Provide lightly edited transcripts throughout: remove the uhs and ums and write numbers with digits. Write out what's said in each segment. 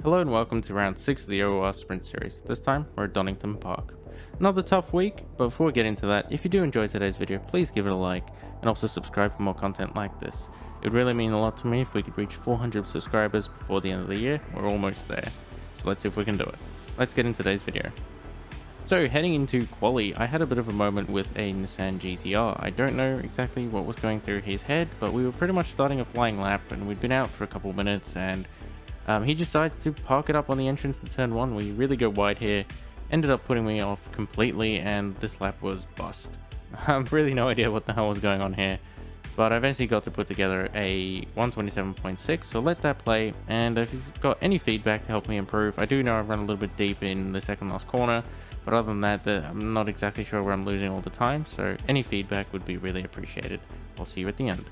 Hello and welcome to round 6 of the OOR Sprint Series. This time, we're at Donington Park. Another tough week, but before we get into that, if you do enjoy today's video, please give it a like, and also subscribe for more content like this. It would really mean a lot to me if we could reach 400 subscribers before the end of the year. We're almost there, so let's see if we can do it. Let's get into today's video. So, heading into Quali, I had a bit of a moment with a Nissan GTR. I don't know exactly what was going through his head, but we were pretty much starting a flying lap, and we'd been out for a couple minutes, and he decides to park it up on the entrance to turn 1. We really go wide here, ended up putting me off completely, and this lap was bust. I have really no idea what the hell was going on here, but I eventually got to put together a 127.6, so let that play. And if you've got any feedback to help me improve, I do know I've run a little bit deep in the second last corner, but other than that, I'm not exactly sure where I'm losing all the time, so any feedback would be really appreciated. I'll see you at the end.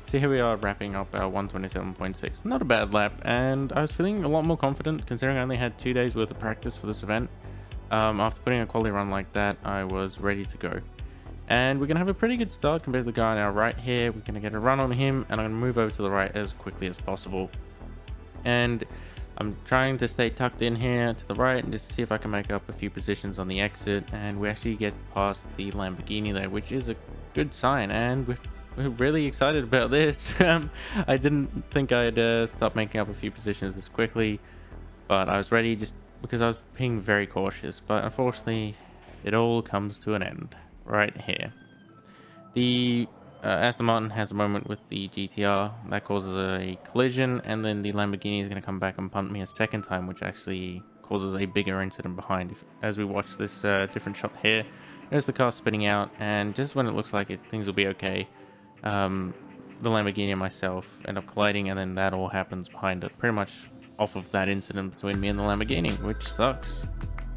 So here we are wrapping up our 127.6. Not a bad lap, and I was feeling a lot more confident considering I only had 2 days worth of practice for this event. After putting a quality run like that, I was ready to go. And we're going to have a pretty good start compared to the guy on our right here. We're going to get a run on him, and I'm going to move over to the right as quickly as possible. And I'm trying to stay tucked in here to the right and just see if I can make up a few positions on the exit. And we actually get past the Lamborghini there, which is a good sign, and we're really excited about this. I didn't think I'd stop making up a few positions this quickly, but I was ready just because I was being very cautious. But unfortunately, it all comes to an end right here. The Aston Martin has a moment with the GTR that causes a collision, and then the Lamborghini is going to come back and punt me a second time, which actually causes a bigger incident behind. As we watch this different shot here, there's the car spinning out, and just when it looks like things will be okay, the Lamborghini and myself end up colliding, and then that all happens behind it, pretty much off of that incident between me and the Lamborghini, which sucks.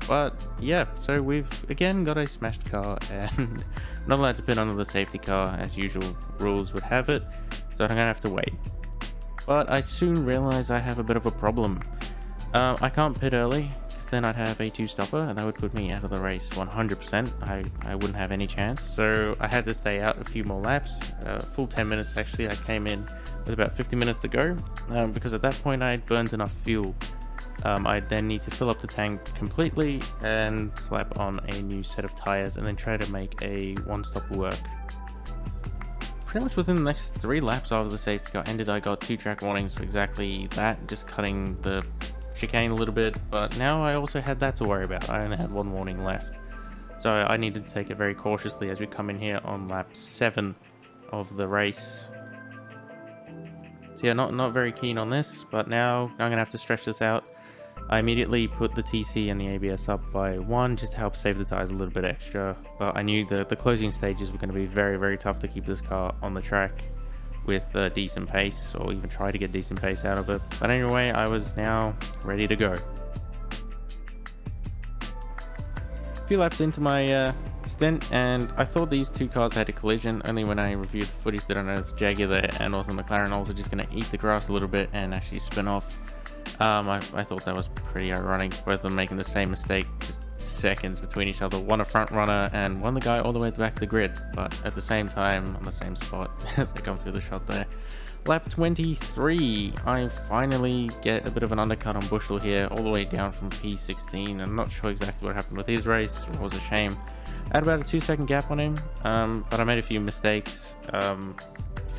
But yeah, so we've again got a smashed car, and not allowed to pit under the safety car as usual rules would have it, so I'm gonna have to wait. But I soon realize I have a bit of a problem. I can't pit early, then I'd have a 2-stopper, and that would put me out of the race 100%. I wouldn't have any chance, so I had to stay out a few more laps, full 10 minutes actually. I came in with about 50 minutes to go, because at that point I had burned enough fuel. I'd then need to fill up the tank completely and slap on a new set of tires, and then try to make a 1-stopper work. Pretty much within the next 3 laps after the safety car ended, I got 2 track warnings for exactly that, just cutting the chicane a little bit, but now I also had that to worry about. I only had 1 warning left, so I needed to take it very cautiously as we come in here on lap 7 of the race. So yeah, not very keen on this, but now I'm gonna have to stretch this out. I immediately put the TC and the ABS up by 1 just to help save the tires a little bit extra, but I knew that the closing stages were going to be very tough to keep this car on the track with decent pace, or even try to get decent pace out of it. But anyway, I was now ready to go. A few laps into my stint, and I thought these 2 cars had a collision. Only when I reviewed the footage did I notice Jaguar there and also McLaren also just going to eat the grass a little bit and actually spin off. I thought that was pretty ironic, both of them making the same mistake, just seconds between each other. One a front runner and one the guy all the way at the back of the grid, but at the same time on the same spot as I come through the shot there. Lap 23, I finally get a bit of an undercut on Bushell here, all the way down from P16. I'm not sure exactly what happened with his race. It was a shame. I had about a 2-second gap on him, but I made a few mistakes.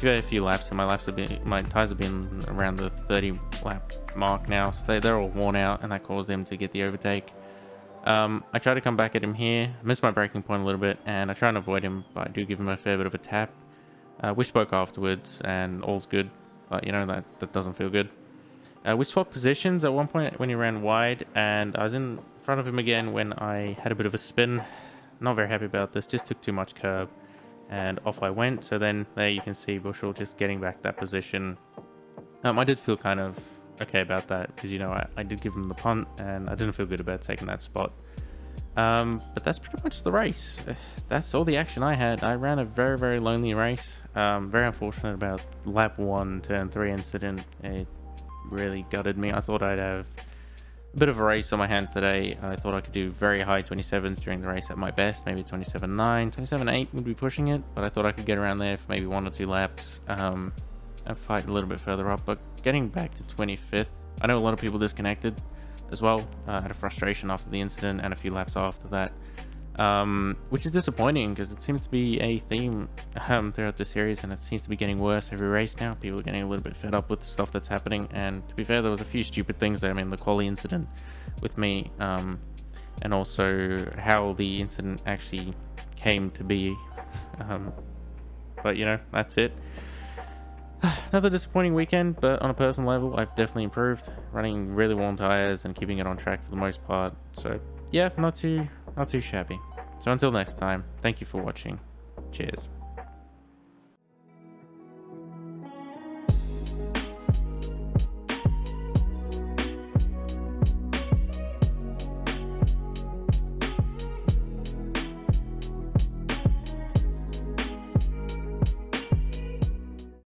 A few laps, and my tires have been around the 30 lap mark now, so they're all worn out, and that caused him to get the overtake. I try to come back at him here, missed my braking point a little bit, and I try and avoid him, but I do give him a fair bit of a tap. We spoke afterwards, and all's good, but you know, that doesn't feel good. We swapped positions at one point when he ran wide, and I was in front of him again when I had a bit of a spin. Not very happy about this, just took too much curb, and off I went. So then there you can see Bushell just getting back that position. I did feel kind of okay about that, because you know, I did give him the punt, and I didn't feel good about taking that spot. But that's pretty much the race. That's all the action I had. I ran a very, very lonely race. Very unfortunate about lap 1 turn 3 incident. It really gutted me. I thought I'd have a bit of a race on my hands today. I thought I could do very high 27s during the race at my best, maybe 27.9, 27.8 would be pushing it, but I thought I could get around there for maybe 1 or 2 laps, and fight a little bit further up. But getting back to 25th, I know a lot of people disconnected as well, out of frustration after the incident and a few laps after that, which is disappointing, because it seems to be a theme throughout the series, and it seems to be getting worse every race now. People are getting a little bit fed up with the stuff that's happening, and to be fair, there was a few stupid things there. I mean, the quali incident with me, and also how the incident actually came to be, but you know, that's it. Another disappointing weekend, but on a personal level, I've definitely improved, running really warm tires and keeping it on track for the most part. So yeah, not too shabby. So until next time, thank you for watching. Cheers.